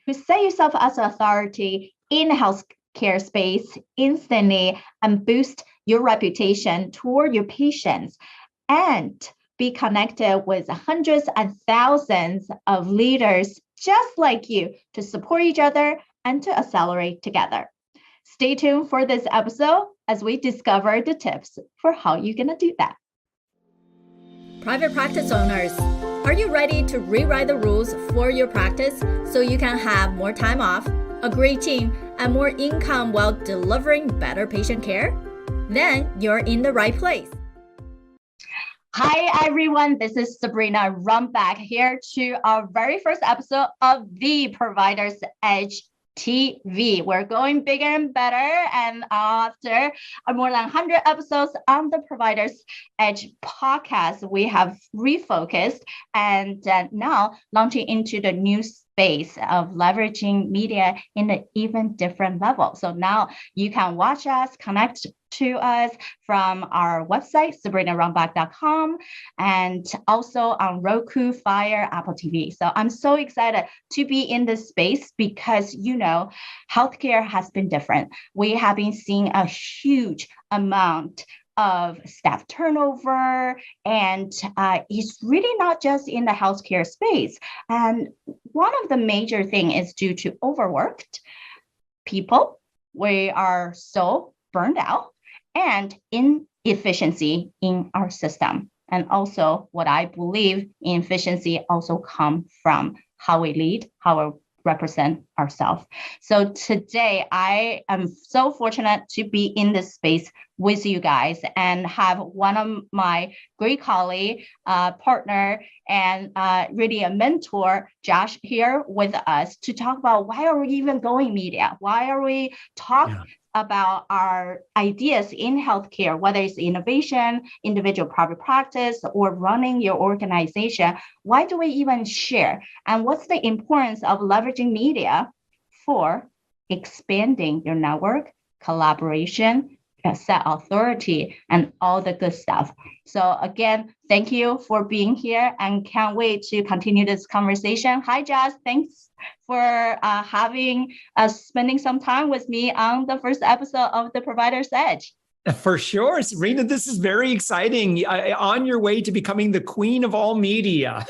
who set yourself as an authority in the healthcare space instantly and boost your reputation toward your patients and be connected with hundreds and thousands of leaders just like you to support each other and to accelerate together. Stay tuned for this episode as we discover the tips for how you're going to do that. Private practice owners, are you ready to rewrite the rules for your practice so you can have more time off, a great team, and more income while delivering better patient care? Then you're in the right place. Hi, everyone. This is Sabrina Rumback here to our very first episode of the Provider's Edge TV. We're going bigger and better. And after more than 100 episodes on the Provider's Edge podcast, we have refocused and now launching into the new space of leveraging media in an even different level. So now you can watch us, connect to us from our website, sabrinarumback.com, and also on Roku, Fire, Apple TV. So I'm so excited to be in this space because, healthcare has been different. We have been seeing a huge amount of staff turnover, and it's really not just in the healthcare space. And one of the major things is due to overworked people. We are so burned out and inefficiency in our system. And also what I believe inefficiency also comes from how we lead, how we represent ourselves. So today I am so fortunate to be in this space with you guys and have one of my great colleague, partner, and really a mentor, Josh, here with us to talk about why are we even going media? Why are we talking about our ideas in healthcare, whether it's innovation, individual private practice, or running your organization? Why do we even share? And what's the importance of leveraging media for expanding your network, collaboration, set authority, and all the good stuff? So again, thank you for being here and can't wait to continue this conversation. Hi, Josh. Thanks for spending some time with me on the first episode of the Provider's Edge. For sure. Sabrina, this is very exciting. On your way to becoming the queen of all media.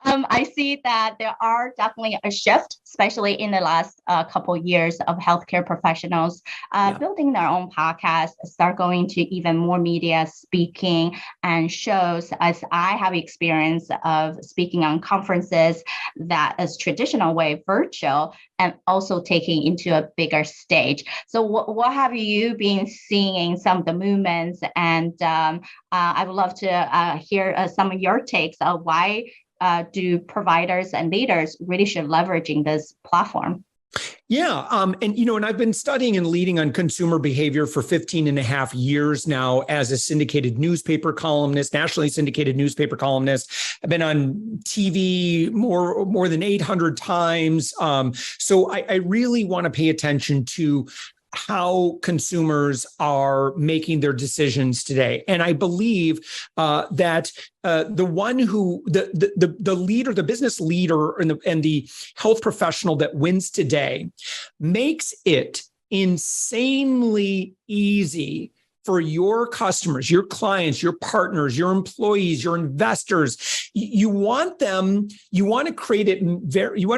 I see that there are definitely a shift, especially in the last couple of years of healthcare professionals building their own podcasts, start going to even more media speaking and shows, as I have experience of speaking on conferences that is traditional way, virtual, and also taking into a bigger stage. So what have you been seeing in some of the movements? And I would love to hear some of your takes of why do providers and leaders really should leveraging this platform? Yeah. And I've been studying and leading on consumer behavior for 15 and a half years now as a syndicated newspaper columnist, nationally syndicated newspaper columnist. I've been on TV more than 800 times. So I really want to pay attention to how consumers are making their decisions today. And I believe that the one who, the leader, the business leader and the health professional that wins today makes it insanely easy for your customers, your clients, your partners, your employees, your investors. You want to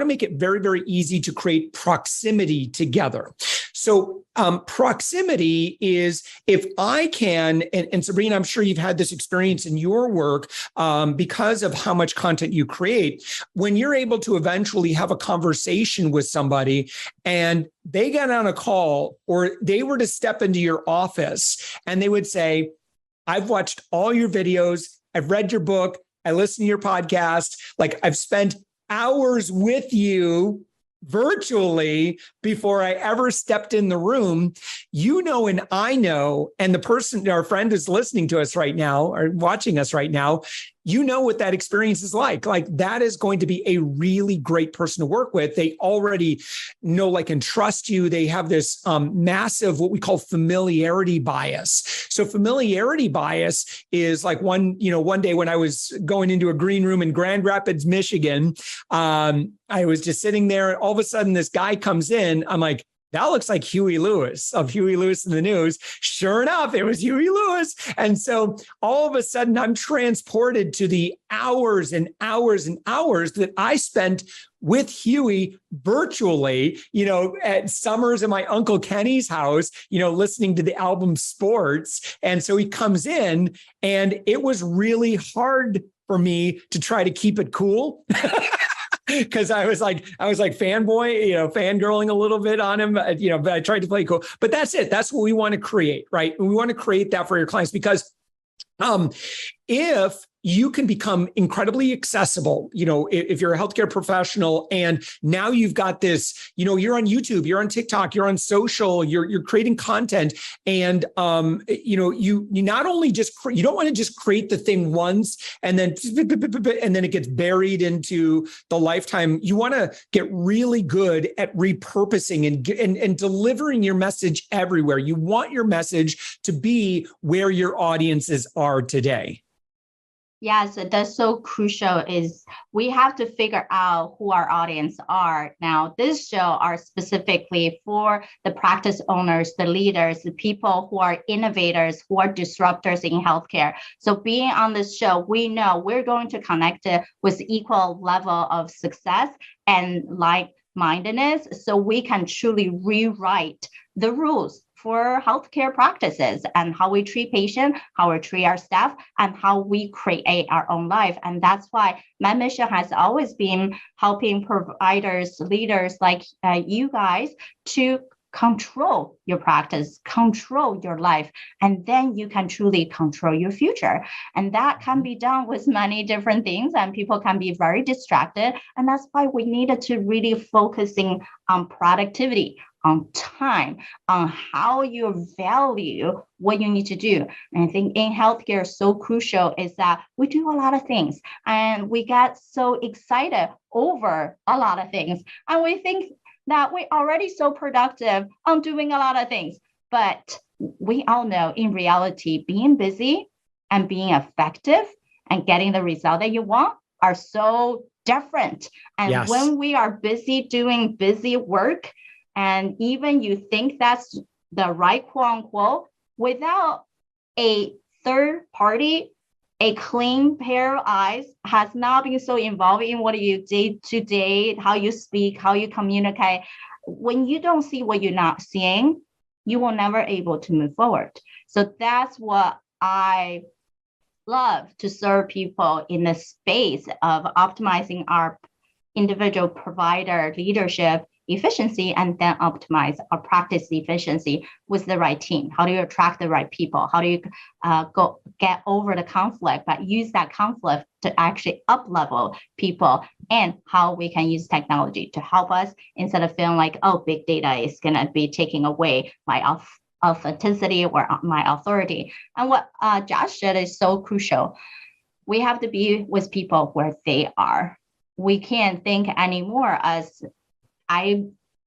make it very, very easy to create proximity together. So proximity is if I can, and Sabrina, I'm sure you've had this experience in your work because of how much content you create, when you're able to eventually have a conversation with somebody and they got on a call or they were to step into your office and they would say, I've watched all your videos, I've read your book, I listen to your podcast, like I've spent hours with you virtually before I ever stepped in the room, and I know, and the person, our friend who's listening to us right now or watching us right now, you know what that experience is like. Like that is going to be a really great person to work with. They already know, like, and trust you. They have this massive, what we call familiarity bias. So familiarity bias is like one day when I was going into a green room in Grand Rapids, Michigan, I was just sitting there. All of a sudden, this guy comes in. I'm like, that looks like Huey Lewis of Huey Lewis in the News. Sure enough, it was Huey Lewis. And so all of a sudden, I'm transported to the hours and hours and hours that I spent with Huey virtually, at summers at my Uncle Kenny's house, listening to the album Sports. And so he comes in, and it was really hard for me to try to keep it cool. Because I was like fanboy, fangirling a little bit on him, but I tried to play cool. But that's it. That's what we want to create, right? We want to create that for your clients because if you can become incredibly accessible, if you're a healthcare professional and now you've got this, you're on YouTube, you're on TikTok, you're on social, you're creating content, and you not only just you don't want to just create the thing once and then it gets buried into the lifetime. You want to get really good at repurposing and delivering your message everywhere. You want your message to be where your audiences are today. Yes, that's so crucial is we have to figure out who our audience are. Now, this show are specifically for the practice owners, the leaders, the people who are innovators, who are disruptors in healthcare. So being on this show, we know we're going to connect it with equal level of success and like-mindedness so we can truly rewrite the rules for healthcare practices and how we treat patients, how we treat our staff, and how we create our own life. And that's why my mission has always been helping providers, leaders like you guys to control your practice, control your life, and then you can truly control your future. And that can be done with many different things, and people can be very distracted. And that's why we needed to really focusing on productivity, on time, on how you value what you need to do. And I think in healthcare, so crucial is that we do a lot of things and we get so excited over a lot of things. And we think that we're already so productive on doing a lot of things. But we all know in reality, being busy and being effective and getting the result that you want are so different. And yes. When we are busy doing busy work, and even you think that's the right quote unquote, without a third party, a clean pair of eyes has not been so involved in what you did today, how you speak, how you communicate. When you don't see what you're not seeing, you will never able to move forward. So that's what I love to serve people in the space of optimizing our individual provider leadership efficiency and then optimize our practice efficiency with the right team. How do you attract the right people? How do you go get over the conflict, but use that conflict to actually up level people, and how we can use technology to help us instead of feeling like, oh, big data is going to be taking away my authenticity or my authority. And what Josh said is so crucial. We have to be with people where they are. We can't think anymore as I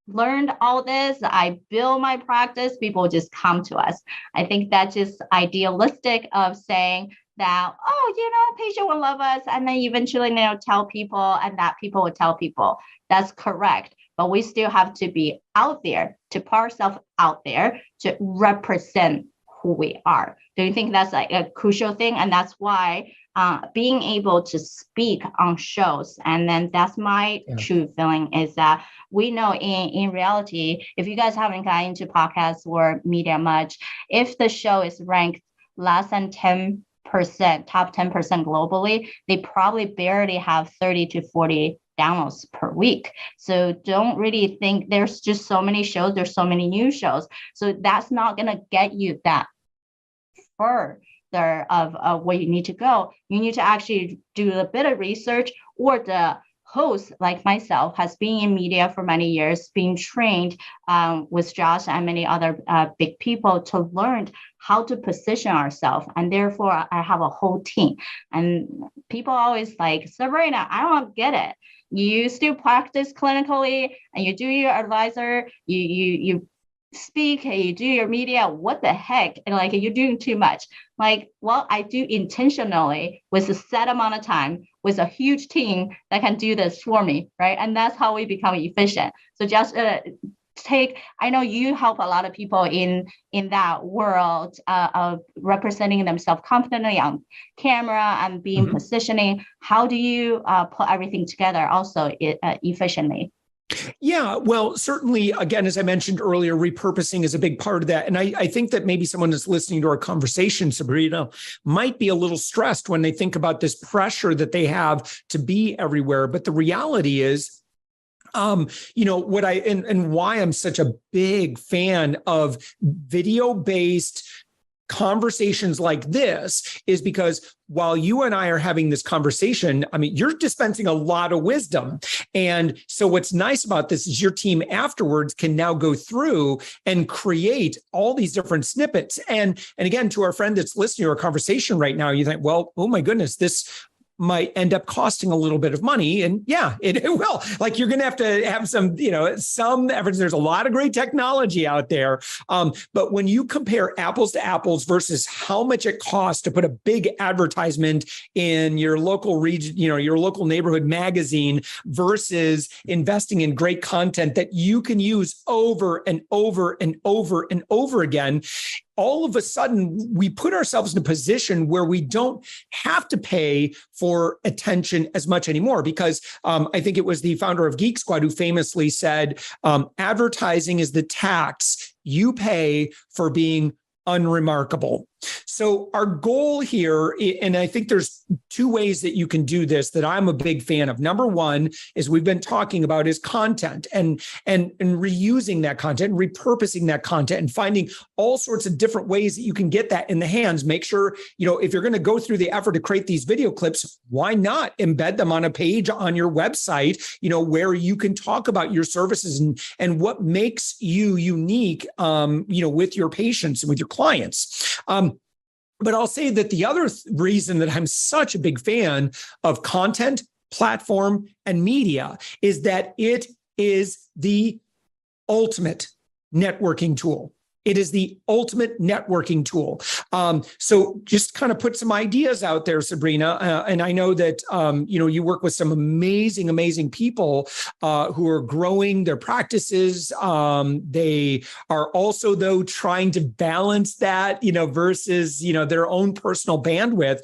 learned all this, I build my practice, people just come to us. I think that's just idealistic of saying that, oh, patient will love us. And then eventually tell people and that people will tell people. That's correct. But we still have to be out there, to put ourselves out there to represent who we are. Do you think that's like a crucial thing? And that's why being able to speak on shows, and then that's my true feeling is that we know in reality, if you guys haven't gotten into podcasts or media much, if the show is ranked less than 10%, top 10% globally, they probably barely have 30 to 40 downloads per week. So don't really think there's just so many shows, there's so many new shows. So that's not going to get you that further of where you need to go. You need to actually do a bit of research or the host like myself has been in media for many years, being trained with Josh and many other big people to learn how to position ourselves. And therefore, I have a whole team. And people always like, Sabrina, I don't get it. You still practice clinically and you do your advisor, you speak, you do your media, what the heck? And like, you're doing too much. Like, well, I do intentionally with a set amount of time, with a huge team that can do this for me, right? And that's how we become efficient. So just I know you help a lot of people in that world of representing themselves confidently on camera and being positioning. How do you put everything together also efficiently? Yeah, well, certainly, again, as I mentioned earlier, repurposing is a big part of that. And I think that maybe someone that's listening to our conversation, Sabrina, might be a little stressed when they think about this pressure that they have to be everywhere. But the reality is, what and why I'm such a big fan of video-based conversations like this is because while you and I are having this conversation, I mean, you're dispensing a lot of wisdom. And so what's nice about this is your team afterwards can now go through and create all these different snippets. And again, to our friend that's listening to our conversation right now, you think, well, oh my goodness, this might end up costing a little bit of money. And yeah, it will. Like, you're going to have some efforts. There's a lot of great technology out there. But when you compare apples to apples versus how much it costs to put a big advertisement in your local region, your local neighborhood magazine versus investing in great content that you can use over and over and over and over again, all of a sudden, we put ourselves in a position where we don't have to pay for attention as much anymore. Because I think it was the founder of Geek Squad who famously said, advertising is the tax you pay for being unremarkable. So our goal here, and I think there's two ways that you can do this that I'm a big fan of. Number one is we've been talking about is content and reusing that content and repurposing that content and finding all sorts of different ways that you can get that in the hands. Make sure, if you're going to go through the effort to create these video clips, why not embed them on a page on your website, where you can talk about your services and what makes you unique, with your patients and with your clients. But I'll say that the other reason that I'm such a big fan of content, platform, and media is that it is the ultimate networking tool. It is the ultimate networking tool. So just kind of put some ideas out there, Sabrina. And I know that, you work with some amazing, amazing people who are growing their practices. They are also, though, trying to balance that, versus, their own personal bandwidth.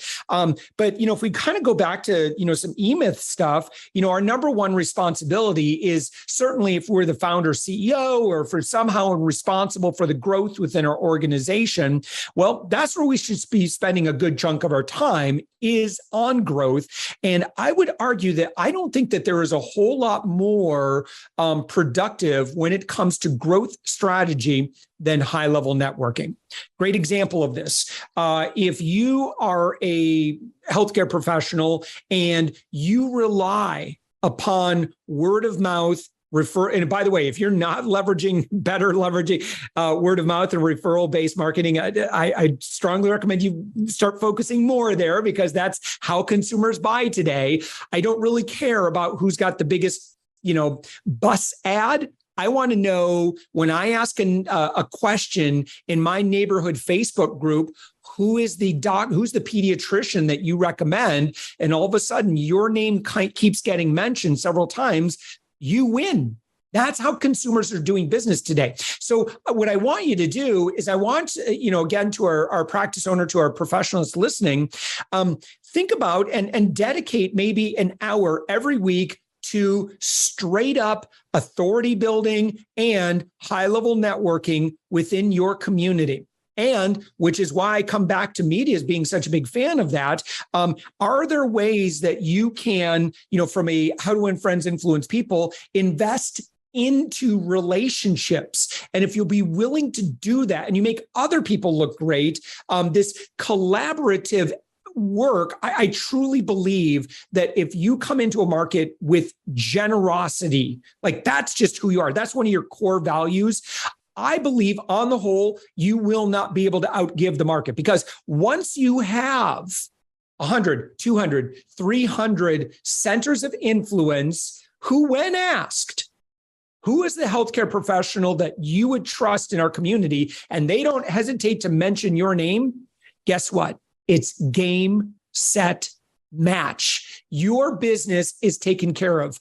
But, if we kind of go back to, some E-Myth stuff, our number one responsibility is certainly if we're the founder, CEO, or if we're somehow responsible for the growth within our organization, well, that's where we should be spending a good chunk of our time is on growth. And I would argue that I don't think that there is a whole lot more productive when it comes to growth strategy than high-level networking. Great example of this. If you are a healthcare professional and you rely upon word of mouth, and by the way, if you're not leveraging word of mouth and referral-based marketing, I strongly recommend you start focusing more there because that's how consumers buy today. I don't really care about who's got the biggest, bus ad. I want to know when I ask a question in my neighborhood Facebook group, who's the pediatrician that you recommend? And all of a sudden your name keeps getting mentioned several times. You win. That's how consumers are doing business today. So what I want you to do is again, to our practice owner, to our professionals listening, think about and dedicate maybe an hour every week to straight up authority building and high-level networking within your community. And which is why I come back to media as being such a big fan of that. Are there ways that you can, from a how to win friends, influence people, invest into relationships? And if you'll be willing to do that and you make other people look great, this collaborative work, I truly believe that if you come into a market with generosity, like that's just who you are, that's one of your core values. I believe on the whole, you will not be able to outgive the market, because once you have 100, 200, 300 centers of influence who, when asked, who is the healthcare professional that you would trust in our community, and they don't hesitate to mention your name, guess what? It's game, set, match. Your business is taken care of.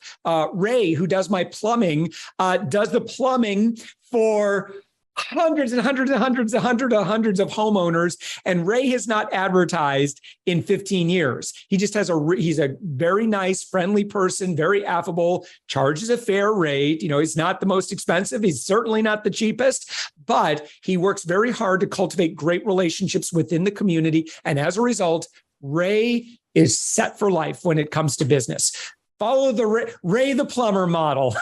Ray, who does my plumbing, does the plumbing for hundreds and hundreds and hundreds and hundreds of homeowners. And Ray has not advertised in 15 years. He just has he's a very nice, friendly person, very affable, charges a fair rate. He's not the most expensive. He's certainly not the cheapest, but he works very hard to cultivate great relationships within the community. And as a result, Ray is set for life when it comes to business. Follow the Ray the plumber model.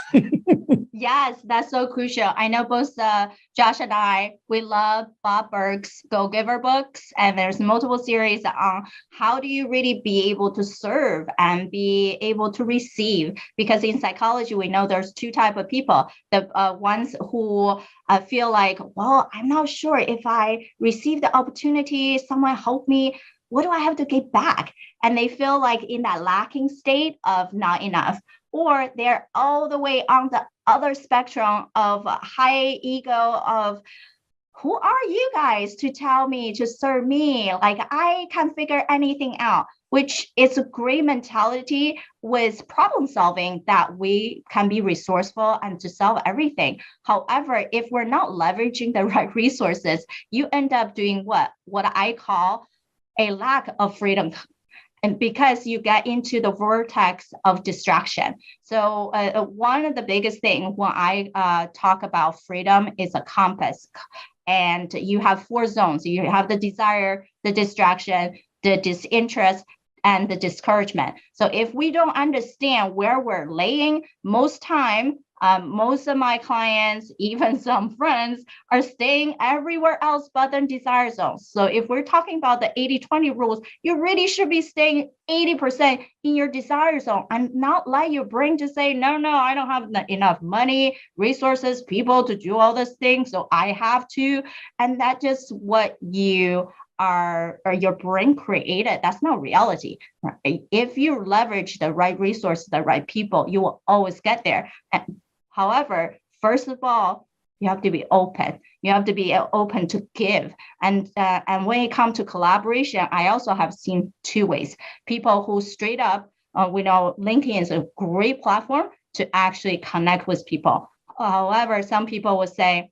Yes, that's so crucial. I know both Josh and I, we love Bob Burke's Go Giver books, and there's multiple series on how do you really be able to serve and be able to receive. Because in psychology, we know there's two types of people. The ones who feel like, well, I'm not sure if I receive the opportunity, someone help me, what do I have to get back? And they feel like in that lacking state of not enough. Or they're all the way on the other spectrum of high ego of, who are you guys to tell me to serve me? Like I can't figure anything out, which is a great mentality with problem solving, that we can be resourceful and to solve everything. However, if we're not leveraging the right resources, you end up doing what I call a lack of freedom. And because you get into the vortex of distraction. So one of the biggest things when I talk about freedom is a compass. And you have 4 zones. You have the desire, the distraction, the disinterest, and the discouragement. So if we don't understand where we're laying, most of my clients, even some friends, are staying everywhere else but the desire zone. So if we're talking about the 80-20 rules, you really should be staying 80% in your desire zone and not let your brain just say, no, I don't have enough money, resources, people to do all these things, so I have to. And that's just what you or your brain created. That's not reality. Right? If you leverage the right resources, the right people, you will always get there. However, first of all, you have to be open. You have to be open to give. And when it comes to collaboration, I also have seen 2 ways. People who straight up, we know LinkedIn is a great platform to actually connect with people. However, some people will say,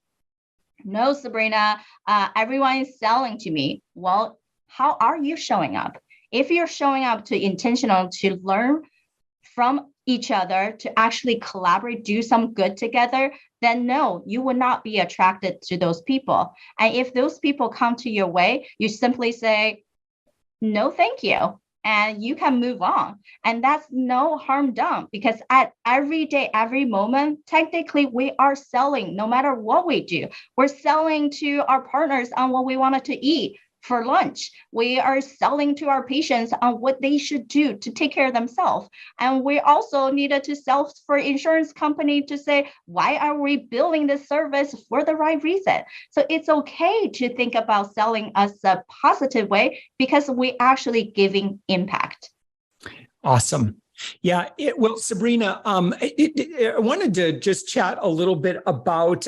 no, Sabrina, everyone is selling to me. Well, how are you showing up? If you're showing up to intentional to learn from each other, to actually collaborate, do some good together, then no, you will not be attracted to those people. And if those people come to your way, you simply say, no, thank you. And you can move on. And that's no harm done, because at every day, every moment, technically we are selling no matter what we do. We're selling to our partners on what we wanted to eat for lunch. We are selling to our patients on what they should do to take care of themselves. And we also needed to sell for insurance company to say, why are we billing this service for the right reason? So it's okay to think about selling as a positive way, because we actually giving impact. Awesome. Yeah. Well, Sabrina, I wanted to just chat a little bit about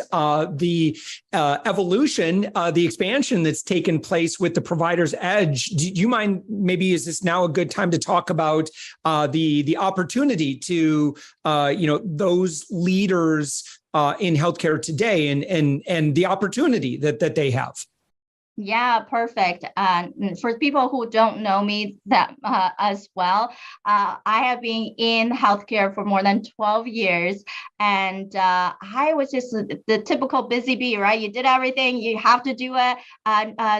the evolution, the expansion that's taken place with the Provider's Edge. Do you mind, maybe is this now a good time to talk about the opportunity to, those leaders in healthcare today and the opportunity that they have? Yeah, perfect. For people who don't know me that as well, I have been in healthcare for more than 12 years. And I was just the typical busy bee, right? You did everything, you have to do it.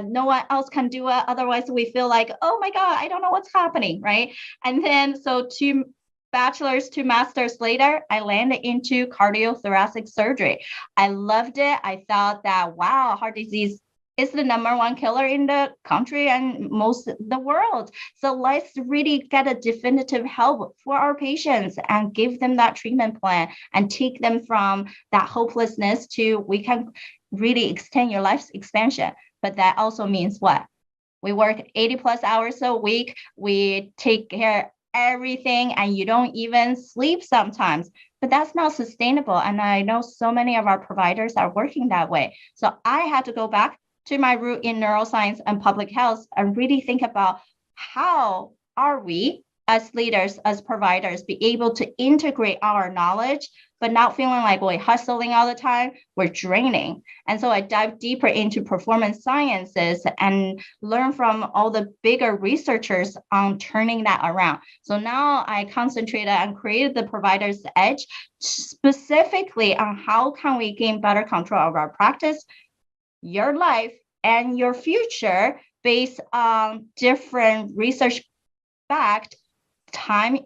No one else can do it. Otherwise, we feel like, oh my God, I don't know what's happening, right? And then, so 2 bachelor's to master's later, I landed into cardiothoracic surgery. I loved it. I thought that, wow, heart disease is the number one killer in the country and most of the world. So let's really get a definitive help for our patients and give them that treatment plan and take them from that hopelessness to we can really extend your life expansion. But that also means what? We work 80 plus hours a week. We take care of everything and you don't even sleep sometimes. But that's not sustainable. And I know so many of our providers are working that way. So I had to go back to my root in neuroscience and public health and really think about how are we as leaders, as providers, be able to integrate our knowledge, but not feeling like we're hustling all the time, we're draining. And so I dive deeper into performance sciences and learn from all the bigger researchers on turning that around. So now I concentrated and created the Provider's Edge specifically on how can we gain better control of our practice, your life, and your future based on different research-backed time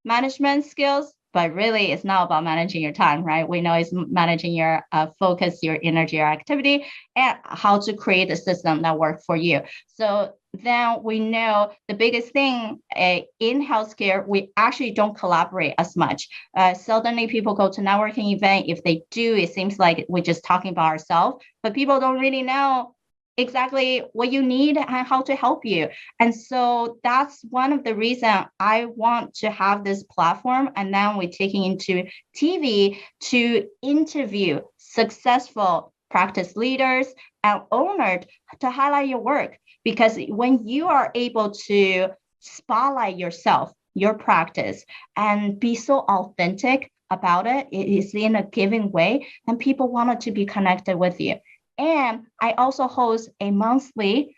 management skills. But really, it's not about managing your time, right? We know it's managing your focus, your energy, your activity, and how to create a system that works for you. So then we know the biggest thing in healthcare, we actually don't collaborate as much. Suddenly people go to networking event. If they do, it seems like we're just talking about ourselves, but people don't really know exactly what you need and how to help you. And so that's one of the reasons I want to have this platform. And then we're taking into TV to interview successful practice leaders and owners to highlight your work. Because when you are able to spotlight yourself, your practice, and be so authentic about it, it is in a giving way, and people wanted to be connected with you. And I also host a monthly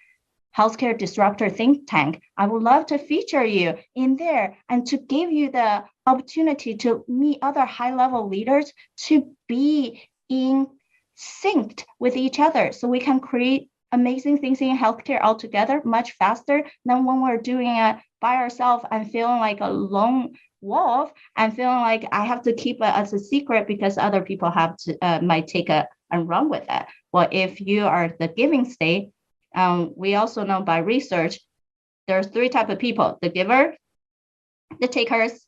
healthcare disruptor think tank. I would love to feature you in there and to give you the opportunity to meet other high-level leaders to be in synced with each other so we can create amazing things in healthcare altogether much faster than when we're doing it by ourselves and feeling like a lone wolf and feeling like I have to keep it as a secret because other people have to might take it and run with it. Well, if you are the giving state, we also know by research, there's three types of people: the giver, the takers,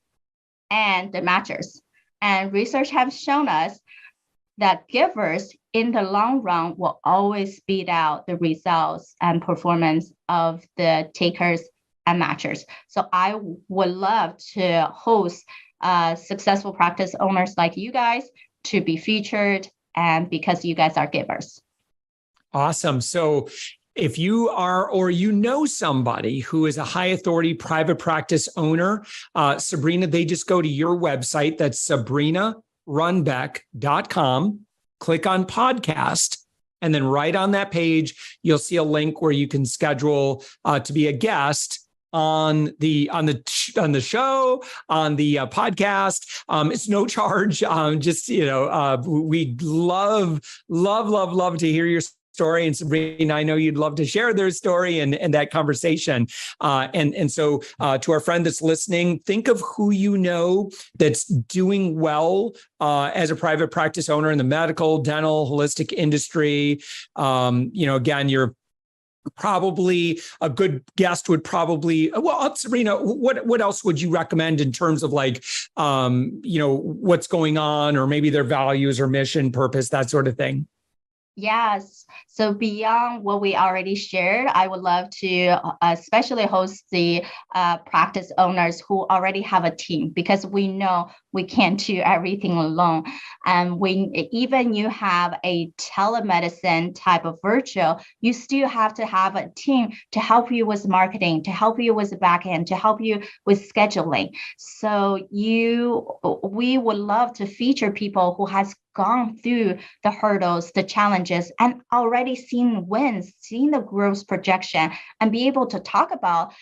and the matchers. And research has shown us that givers in the long run will always beat out the results and performance of the takers and matchers. So I would love to host successful practice owners like you guys to be featured, and because you guys are givers. Awesome. So if you are, or you know somebody who is a high authority private practice owner, Sabrina, they just go to your website. That's sabrinarunbeck.com. Click on podcast. And then right on that page, you'll see a link where you can schedule to be a guest on the show, on the podcast. It's no charge. Just, we'd love to hear your story. And Sabrina, I know you'd love to share their story and that conversation. And so to our friend that's listening, think of who you know that's doing well as a private practice owner in the medical, dental, holistic industry. Again, you're probably a good guest would probably, Sabrina, what else would you recommend in terms of what's going on, or maybe their values or mission, purpose, that sort of thing? Yes. So beyond what we already shared, I would love to especially host the practice owners who already have a team, because we know we can't do everything alone. And even you have a telemedicine type of virtual, you still have to have a team to help you with marketing, to help you with the back end, to help you with scheduling. So we would love to feature people who has gone through the hurdles, the challenges, and already seen wins, seen the growth projection, and be able to talk about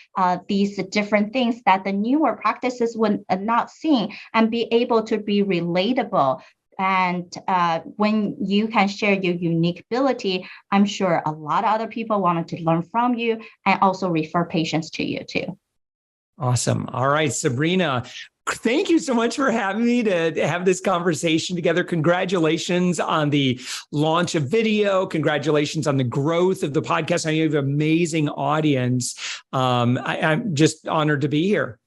these different things that the newer practices would not see, and be able to be relatable. And when you can share your unique ability, I'm sure a lot of other people wanted to learn from you and also refer patients to you too. Awesome. All right, Sabrina, Thank you so much for having me to have this conversation together. Congratulations on the launch of video. Congratulations on the growth of the podcast. I know you have an amazing audience. I'm just honored to be here.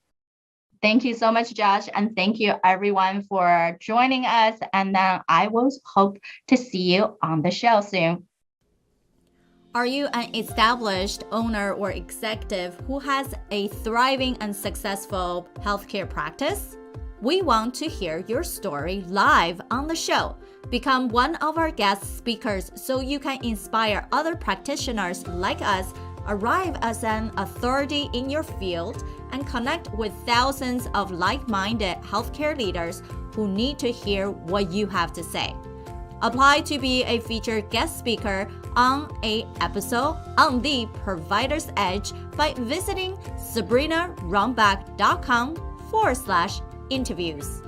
Thank you so much, Josh. And thank you everyone for joining us. And then I will hope to see you on the show soon. Are you an established owner or executive who has a thriving and successful healthcare practice? We want to hear your story live on the show. Become one of our guest speakers so you can inspire other practitioners like us, arrive as an authority in your field, and connect with thousands of like-minded healthcare leaders who need to hear what you have to say. Apply to be a featured guest speaker on an episode on The Provider's Edge by visiting sabrinarumback.com/interviews.